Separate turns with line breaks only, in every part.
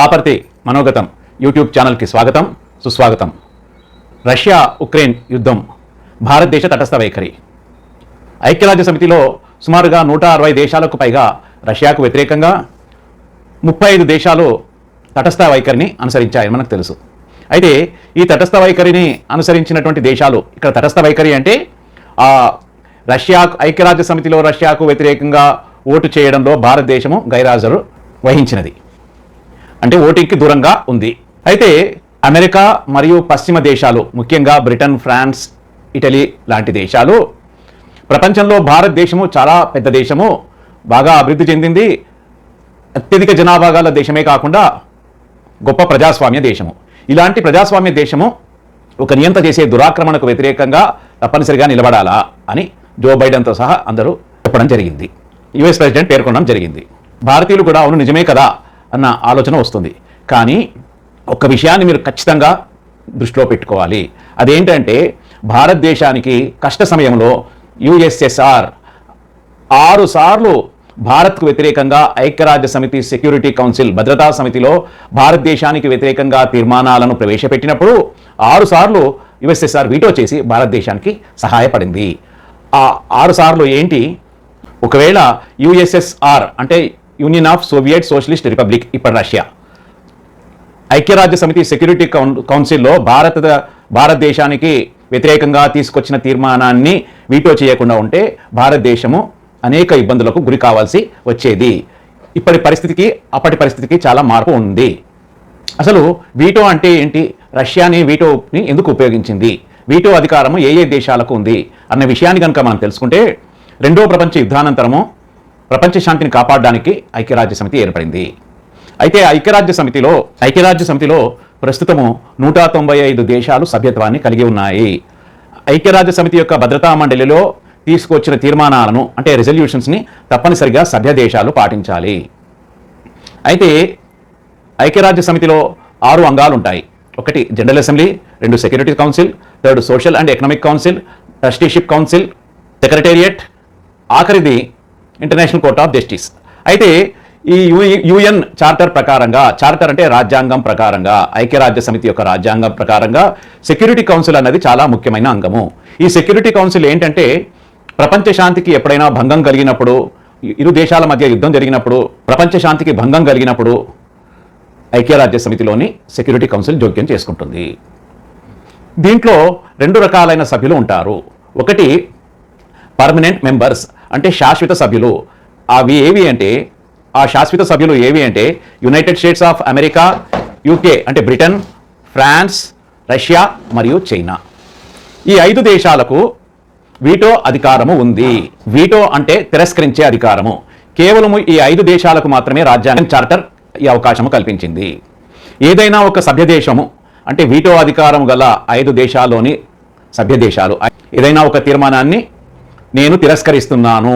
Kaparthi మనోగతం YouTube ఛానల్కి స్వాగతం సుస్వాగతం. రష్యా ఉక్రెయిన్ యుద్ధం, భారతదేశ తటస్థ వైఖరి. ఐక్యరాజ్య సమితిలో సుమారుగా 160 దేశాలకు పైగా రష్యాకు వ్యతిరేకంగా 35 దేశాలు తటస్థ వైఖరిని అనుసరించాయని మనకు తెలుసు. అయితే ఈ తటస్థ వైఖరిని అనుసరించినటువంటి దేశాలు, ఇక్కడ తటస్థ వైఖరి అంటే రష్యా ఐక్యరాజ్య సమితిలో రష్యాకు వ్యతిరేకంగా ఓటు చేయడంలో భారతదేశము గైర్హాజరు వహించినది, అంటే ఓటింగ్కి దూరంగా ఉంది. అయితే అమెరికా మరియు పశ్చిమ దేశాలు, ముఖ్యంగా బ్రిటన్, ఫ్రాన్స్, ఇటలీ లాంటి దేశాలు ప్రపంచంలో భారతదేశము చాలా పెద్ద దేశము, బాగా అభివృద్ధి చెందింది, అత్యధిక జనాభా గల దేశమే కాకుండా గొప్ప ప్రజాస్వామ్య దేశము. ఇలాంటి ప్రజాస్వామ్య దేశము ఒక నియంత చేసే దురాక్రమణకు వ్యతిరేకంగా తప్పనిసరిగా నిలబడాలా అని జో బైడెన్తో సహా అందరూ చెప్పడం జరిగింది. యుఎస్ ప్రెసిడెంట్ పేర్కొనడం జరిగింది. భారతీయులు కూడా అవును నిజమే కదా అన్న ఆలోచన వస్తుంది. కానీ ఒక్క విషయాన్ని మీరు ఖచ్చితంగా దృష్టిలో పెట్టుకోవాలి. అదేంటంటే భారతదేశానికి కష్ట సమయంలో యుఎస్ఎస్ఆర్ 6 సార్లు భారత్కు వ్యతిరేకంగా ఐక్యరాజ్య సమితి సెక్యూరిటీ కౌన్సిల్ భద్రతా సమితిలో భారతదేశానికి వ్యతిరేకంగా తీర్మానాలను ప్రవేశపెట్టినప్పుడు 6 సార్లు యుఎస్ఎస్ఆర్ వీటో చేసి భారతదేశానికి సహాయపడింది. ఆ 6 సార్లు ఏంటి? ఒకవేళ యుఎస్ఎస్ఆర్ అంటే union of Soviet socialist republic, ఇప్పుడు రష్యా, ఐక్యరాజ్య సమితి సెక్యూరిటీ కౌన్సిల్లో భారతదేశానికి వ్యతిరేకంగా తీసుకొచ్చిన తీర్మానాన్ని వీటో చేయకుండా ఉంటే భారతదేశము అనేక ఇబ్బందులకు గురి కావాల్సి వచ్చేది. ఇప్పటి పరిస్థితికి అప్పటి పరిస్థితికి చాలా మార్పు ఉంది. అసలు వీటో అంటే ఏంటి? రష్యాని వీటోని ఎందుకు ఉపయోగించింది? వీటో అధికారము ఏ ఏ దేశాలకు ఉంది అన్న విషయాన్ని కనుక మనం తెలుసుకుంటే, రెండో ప్రపంచ యుద్ధానంతరము ప్రపంచ శాంతిని కాపాడడానికి ఐక్యరాజ్య సమితి ఏర్పడింది. అయితే ఐక్యరాజ్య సమితిలో ప్రస్తుతము 195 దేశాలు సభ్యత్వాన్ని కలిగి ఉన్నాయి. ఐక్యరాజ్య సమితి యొక్క భద్రతా మండలిలో తీసుకొచ్చిన తీర్మానాలను, అంటే రెజల్యూషన్స్ని తప్పనిసరిగా సభ్య దేశాలు పాటించాలి. అయితే ఐక్యరాజ్య సమితిలో 6 అంగాలు ఉంటాయి. 1 general assembly, 2 security council, 3 social and economic council, trusteeship council, secretariat, ఆఖరిది ఇంటర్నేషనల్ కోర్ట్ ఆఫ్ జస్టిస్. అయితే ఈ యుఎన్ చార్టర్ ప్రకారంగా, చార్టర్ అంటే రాజ్యాంగం ప్రకారంగా, ఐక్యరాజ్య సమితి యొక్క రాజ్యాంగం ప్రకారంగా సెక్యూరిటీ కౌన్సిల్ అన్నది చాలా ముఖ్యమైన అంగము. ఈ సెక్యూరిటీ కౌన్సిల్ ఏంటంటే ప్రపంచ శాంతికి ఎప్పుడైనా భంగం కలిగినప్పుడు, ఇరు దేశాల మధ్య యుద్ధం జరిగినప్పుడు, ప్రపంచ శాంతికి భంగం కలిగినప్పుడు ఐక్యరాజ్య సమితిలోని సెక్యూరిటీ కౌన్సిల్ జోక్యం చేసుకుంటుంది. దీంట్లో 2 రకాలైన సభ్యులు ఉంటారు. 1 పర్మనెంట్ మెంబర్స్, అంటే శాశ్వత సభ్యులు. ఆ శాశ్వత సభ్యులు ఏవి అంటే United states of America, UK అంటే బ్రిటన్, ఫ్రాన్స్, రష్యా మరియు చైనా. ఈ 5 దేశాలకు వీటో అధికారము ఉంది. వీటో అంటే తిరస్కరించే అధికారము. కేవలము ఈ 5 దేశాలకు మాత్రమే రాజ్యాంగం, చార్టర్ ఈ అవకాశము కల్పించింది. ఏదైనా ఒక సభ్య దేశము, అంటే వీటో అధికారం గల 5 దేశాల్లోని సభ్య దేశాలు ఏదైనా ఒక తీర్మానాన్ని నేను తిరస్కరిస్తున్నాను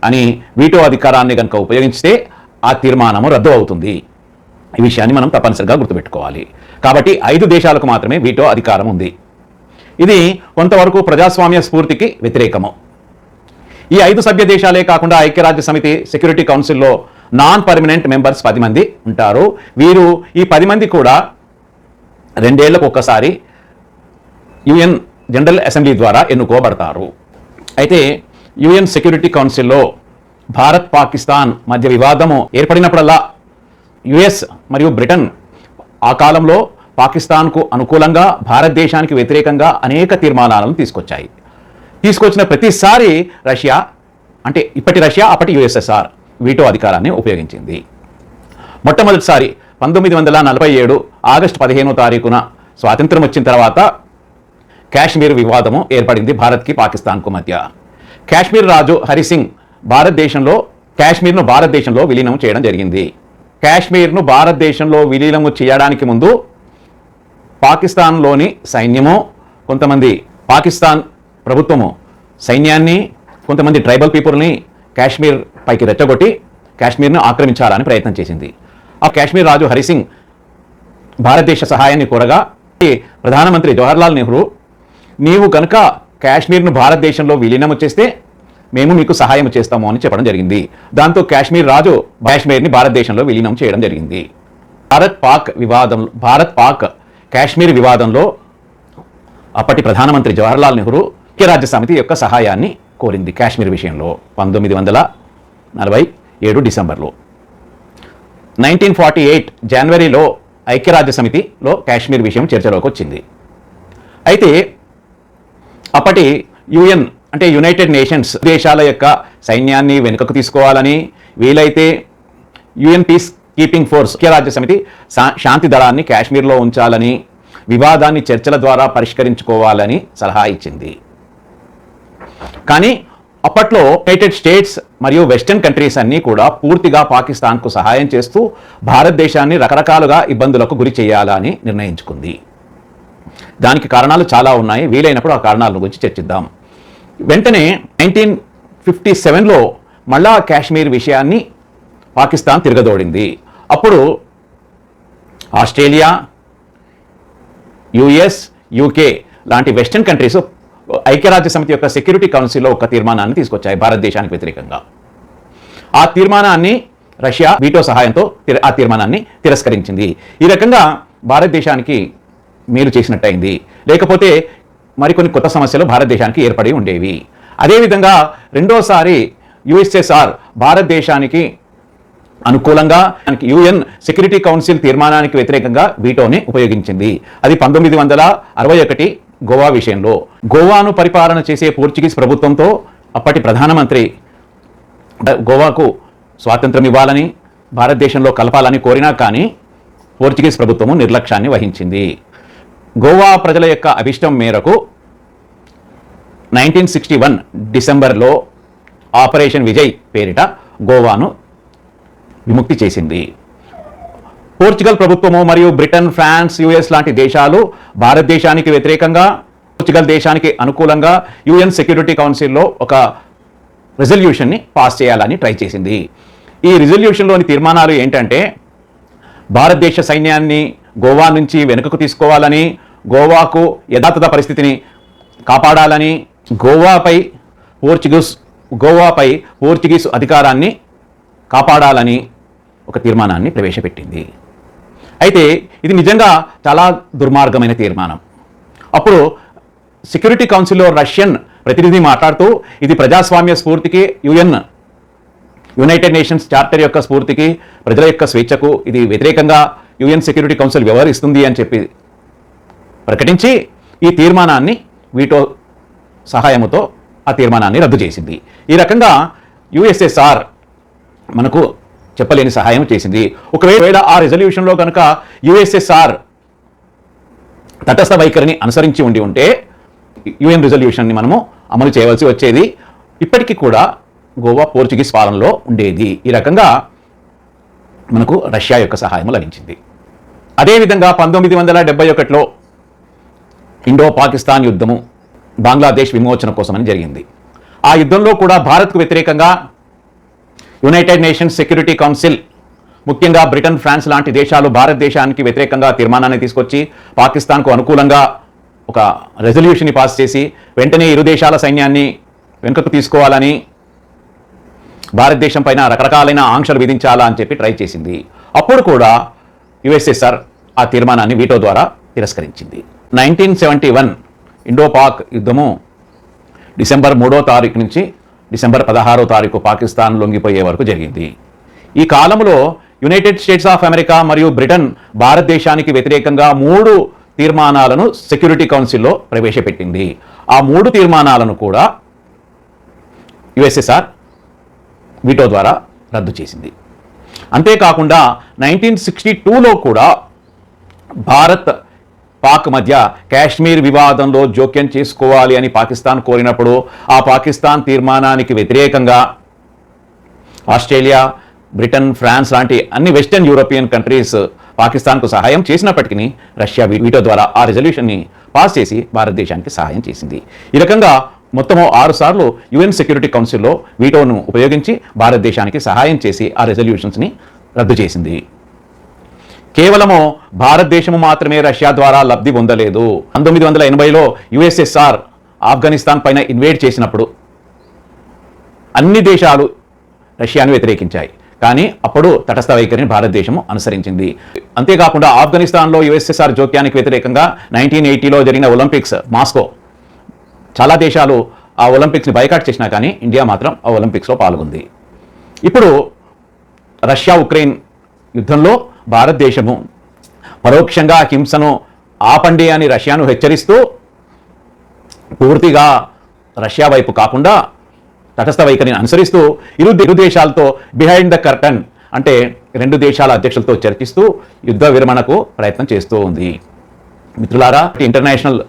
అని వీటో అధికారాన్ని కనుక ఉపయోగిస్తే ఆ తీర్మానము రద్దు అవుతుంది. ఈ విషయాన్ని మనం తప్పనిసరిగా గుర్తుపెట్టుకోవాలి. కాబట్టి 5 దేశాలకు మాత్రమే వీటో అధికారం ఉంది. ఇది కొంతవరకు ప్రజాస్వామ్య స్ఫూర్తికి వ్యతిరేకము. ఈ 5 సభ్య దేశాలే కాకుండా ఐక్యరాజ్య సమితి సెక్యూరిటీ కౌన్సిల్లో నాన్ పర్మనెంట్ మెంబర్స్ 10 మంది ఉంటారు. వీరు ఈ 10 మంది కూడా 2 ఏళ్లకు ఒక్కసారి యుఎన్ జనరల్ అసెంబ్లీ ద్వారా ఎన్నుకోబడతారు. అయితే యుఎన్ సెక్యూరిటీ కౌన్సిల్లో భారత్ పాకిస్తాన్ మధ్య వివాదము ఏర్పడినప్పుడల్లా యుఎస్ మరియు బ్రిటన్ ఆ కాలంలో పాకిస్తాన్కు అనుకూలంగా, భారతదేశానికి వ్యతిరేకంగా అనేక తీర్మానాలను తీసుకొచ్చిన ప్రతిసారి రష్యా, అంటే ఇప్పటి రష్యా అప్పటి యుఎస్ఎస్ఆర్ వీటో అధికారాన్ని ఉపయోగించింది. మొట్టమొదటిసారి 1947 ఆగస్టు 15వ తారీఖున స్వాతంత్రం వచ్చిన తర్వాత కాశ్మీర్ వివాదము ఏర్పడింది భారత్కి పాకిస్తాన్కు మధ్య. కాశ్మీర్ రాజు హరిసింగ్ కాశ్మీర్ను భారతదేశంలో విలీనం చేయడం జరిగింది. కాశ్మీర్ను భారతదేశంలో విలీనము చేయడానికి ముందు పాకిస్తాన్లోని సైన్యము, కొంతమంది పాకిస్తాన్ ప్రభుత్వము సైన్యాన్ని, కొంతమంది ట్రైబల్ పీపుల్ని కాశ్మీర్ పైకి రెచ్చగొట్టి కాశ్మీర్ను ఆక్రమించాలని ప్రయత్నం చేసింది. ఆ కాశ్మీర్ రాజు హరిసింగ్ భారతదేశ సహాయాన్ని కోరగా ప్రధానమంత్రి జవహర్లాల్ నెహ్రూ, నీవు కనుక కాశ్మీర్ను భారతదేశంలో విలీనము చేస్తే మేము మీకు సహాయం చేస్తాము అని చెప్పడం జరిగింది. దాంతో కాశ్మీర్ రాజు కాశ్మీర్ని భారతదేశంలో విలీనం చేయడం జరిగింది. భారత్ పాక్ కాశ్మీర్ వివాదంలో అప్పటి ప్రధానమంత్రి జవహర్లాల్ నెహ్రూ ఐక్యరాజ్య సమితి యొక్క సహాయాన్ని కోరింది కాశ్మీర్ విషయంలో 1947 డిసెంబర్లో. 1948 జనవరిలో ఐక్యరాజ్య సమితిలో కాశ్మీర్ విషయం చర్చలోకి వచ్చింది. అయితే అప్పటి యుఎన్ అంటే యునైటెడ్ నేషన్స్ దేశాల యొక్క సైన్యాన్ని వెనుకకు తీసుకోవాలని, వీలైతే యుఎన్ పీస్ కీపింగ్ ఫోర్స్ ఐక్యరాజ్య సమితి శాంతి దళాన్ని కాశ్మీర్లో ఉంచాలని, వివాదాన్ని చర్చల ద్వారా పరిష్కరించుకోవాలని సలహా ఇచ్చింది. కానీ అప్పట్లో యునైటెడ్ స్టేట్స్ మరియు వెస్టర్న్ కంట్రీస్ అన్నీ కూడా పూర్తిగా పాకిస్తాన్కు సహాయం చేస్తూ భారతదేశాన్ని రకరకాలుగా ఇబ్బందులకు గురి చేయాలని నిర్ణయించుకుంది. దానికి కారణాలు చాలా ఉన్నాయి, వీలైనప్పుడు ఆ కారణాల గురించి చర్చిద్దాం. వెంటనే 1957లో మళ్ళా కాశ్మీర్ విషయాన్ని పాకిస్తాన్ తిరగదోడింది. అప్పుడు ఆస్ట్రేలియా, యుఎస్, యూకే లాంటి వెస్టర్న్ కంట్రీస్ ఐక్యరాజ్య సమితి యొక్క సెక్యూరిటీ కౌన్సిల్లో ఒక తీర్మానాన్ని తీసుకొచ్చాయి భారతదేశానికి వ్యతిరేకంగా. ఆ తీర్మానాన్ని రష్యా వీటో సహాయంతో ఆ తీర్మానాన్ని తిరస్కరించింది. ఈ రకంగా భారతదేశానికి మేలు చేసినట్టయింది. లేకపోతే మరికొన్ని కొత్త సమస్యలు భారతదేశానికి ఏర్పడి ఉండేవి. అదేవిధంగా రెండోసారి యుఎస్ఎస్ఆర్ భారతదేశానికి అనుకూలంగా యుఎన్ సెక్యూరిటీ కౌన్సిల్ తీర్మానానికి వ్యతిరేకంగా వీటోని ఉపయోగించింది. అది 1961 గోవా విషయంలో. గోవాను పరిపాలన చేసే పోర్చుగీస్ ప్రభుత్వంతో అప్పటి ప్రధానమంత్రి గోవాకు స్వాతంత్రం ఇవ్వాలని, భారతదేశంలో కలపాలని కోరినా కానీ పోర్చుగీస్ ప్రభుత్వము నిర్లక్ష్యాన్ని వహించింది. గోవా ప్రజల యొక్క అభిష్టం మేరకు 1961 డిసెంబర్లో ఆపరేషన్ విజయ్ పేరిట గోవాను విముక్తి చేసింది. పోర్చుగల్ ప్రభుత్వము మరియు బ్రిటన్, ఫ్రాన్స్, యుఎస్ లాంటి దేశాలు భారతదేశానికి వ్యతిరేకంగా, పోర్చుగల్ దేశానికి అనుకూలంగా యుఎన్ సెక్యూరిటీ కౌన్సిల్లో ఒక రిజల్యూషన్ని పాస్ చేయాలని ట్రై చేసింది. ఈ రిజల్యూషన్లోని తీర్మానాలు ఏంటంటే, భారతదేశ సైన్యాన్ని గోవా నుంచి వెనుకకు తీసుకోవాలని, గోవాకు యథాతథ పరిస్థితిని కాపాడాలని, గోవాపై పోర్చుగీస్ అధికారాన్ని కాపాడాలని ఒక తీర్మానాన్ని ప్రవేశపెట్టింది. అయితే ఇది నిజంగా చాలా దుర్మార్గమైన తీర్మానం. అప్పుడు సెక్యూరిటీ కౌన్సిల్లో రష్యన్ ప్రతినిధి మాట్లాడుతూ, ఇది ప్రజాస్వామ్య స్ఫూర్తికి, యునైటెడ్ నేషన్స్ చార్టర్ యొక్క స్ఫూర్తికి, ప్రజల యొక్క స్వేచ్ఛకు ఇది వ్యతిరేకంగా యుఎన్ సెక్యూరిటీ కౌన్సిల్ వ్యవహరిస్తుంది అని చెప్పి ప్రకటించి ఈ తీర్మానాన్ని వీటో సహాయముతో ఆ తీర్మానాన్ని రద్దు చేసింది. ఈ రకంగా యుఎస్ఎస్ఆర్ మనకు చెప్పలేని సహాయం చేసింది. ఒకవేళ ఆ రిజల్యూషన్లో కనుక యుఎస్ఎస్ఆర్ తటస్థ వైఖరిని అనుసరించి ఉంటే యుఎన్ రిజల్యూషన్ని మనము అమలు చేయవలసి వచ్చేది. ఇప్పటికీ కూడా గోవా పోర్చుగీస్ పాలనలో ఉండేది. ఈ రకంగా మనకు రష్యా యొక్క సహాయం లభించింది. అదేవిధంగా 1971లో ఇండో పాకిస్తాన్ యుద్ధము బంగ్లాదేశ్ విమోచన కోసమని జరిగింది. ఆ యుద్ధంలో కూడా భారత్కు వ్యతిరేకంగా యునైటెడ్ నేషన్స్ సెక్యూరిటీ కౌన్సిల్, ముఖ్యంగా బ్రిటన్, ఫ్రాన్స్ లాంటి దేశాలు భారతదేశానికి వ్యతిరేకంగా తీర్మానాన్ని తీసుకొచ్చి పాకిస్తాన్కు అనుకూలంగా ఒక రెజల్యూషన్ని పాస్ చేసి వెంటనే ఇరు దేశాల సైన్యాన్ని వెనుకకు తీసుకోవాలని, భారతదేశం పైన రకరకాలైన ఆంక్షలు విధించాలా అని చెప్పి ట్రై చేసింది. అప్పుడు కూడా యుఎస్ఎస్ఆర్ ఆ తీర్మానాన్ని వీటో ద్వారా తిరస్కరించింది. 1971 ఇండో పాక్ యుద్ధము డిసెంబర్ 3వ తారీఖు నుంచి డిసెంబర్ 16వ తారీఖు పాకిస్తాన్ లొంగిపోయే వరకు జరిగింది. ఈ కాలంలో యునైటెడ్ స్టేట్స్ ఆఫ్ అమెరికా మరియు బ్రిటన్ భారతదేశానికి వ్యతిరేకంగా 3 తీర్మానాలను సెక్యూరిటీ కౌన్సిల్లో ప్రవేశపెట్టింది. ఆ 3 తీర్మానాలను కూడా యుఎస్ఎస్ఆర్ వీటో ద్వారా రద్దు చేసింది. అంతేకాకుండా 1962లో కూడా భారత్, పాక్ మధ్య కాశ్మీర్ వివాదంలో జోక్యం చేసుకోవాలి అని పాకిస్తాన్ కోరినప్పుడు ఆ పాకిస్తాన్ తీర్మానానికి వ్యతిరేకంగా ఆస్ట్రేలియా, బ్రిటన్, ఫ్రాన్స్ లాంటి అన్ని వెస్టర్న్ యూరోపియన్ కంట్రీస్ పాకిస్తాన్కు సహాయం చేసినప్పటికీ రష్యా వీటో ద్వారా ఆ రిజల్యూషన్ని పాస్ చేసి భారతదేశానికి సహాయం చేసింది. ఈ రకంగా మొత్తము 6 సార్లు యుఎన్ సెక్యూరిటీ కౌన్సిల్లో వీటోను ఉపయోగించి భారతదేశానికి సహాయం చేసి ఆ రెజల్యూషన్స్ని రద్దు చేసింది. కేవలము భారతదేశము మాత్రమే రష్యా ద్వారా లబ్ధి పొందలేదు. 1980లో యుఎస్ఎస్ఆర్ ఆఫ్ఘనిస్తాన్ పైన ఇన్వేడ్ చేసినప్పుడు అన్ని దేశాలు రష్యాను వ్యతిరేకించాయి. కానీ అప్పుడు తటస్థ వైఖరిని భారతదేశం అనుసరించింది. అంతేకాకుండా ఆఫ్ఘనిస్తాన్లో యుఎస్ఎస్ఆర్ జోక్యానికి వ్యతిరేకంగా 1980లో జరిగిన ఒలింపిక్స్ మాస్కో, చాలా దేశాలు ఆ ఒలింపిక్స్ని బైకాట్ చేసినా కానీ ఇండియా మాత్రం ఆ ఒలింపిక్స్లో పాల్గొంది. ఇప్పుడు రష్యా ఉక్రెయిన్ యుద్ధంలో భారతదేశము పరోక్షంగా హింసను ఆపండి అని రష్యాను హెచ్చరిస్తూ పూర్తిగా రష్యా వైపు కాకుండా తటస్థ వైఖరిని అనుసరిస్తూ ఇరు దేశాలతో బిహైండ్ ద కర్టన్ అంటే రెండు దేశాల అధ్యక్షులతో చర్చిస్తూ యుద్ధ విరమణకు ప్రయత్నం చేస్తూ ఉంది. మిత్రులారా, ఇంటర్నేషనల్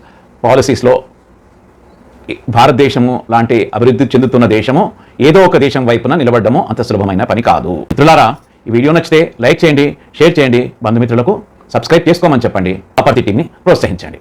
పాలసీస్లో భారతదేశము లాంటి అభివృద్ధి చెందుతున్న దేశము ఏదో ఒక దేశం వైపున నిలబడము అంత సులభమైన పని కాదు. మిత్రులారా, ఈ వీడియో నచ్చితే లైక్ చేయండి, షేర్ చేయండి, బంధుమిత్రులకు సబ్స్క్రైబ్ చేసుకోమని చెప్పండి, అపర్తి టీంని ప్రోత్సహించండి.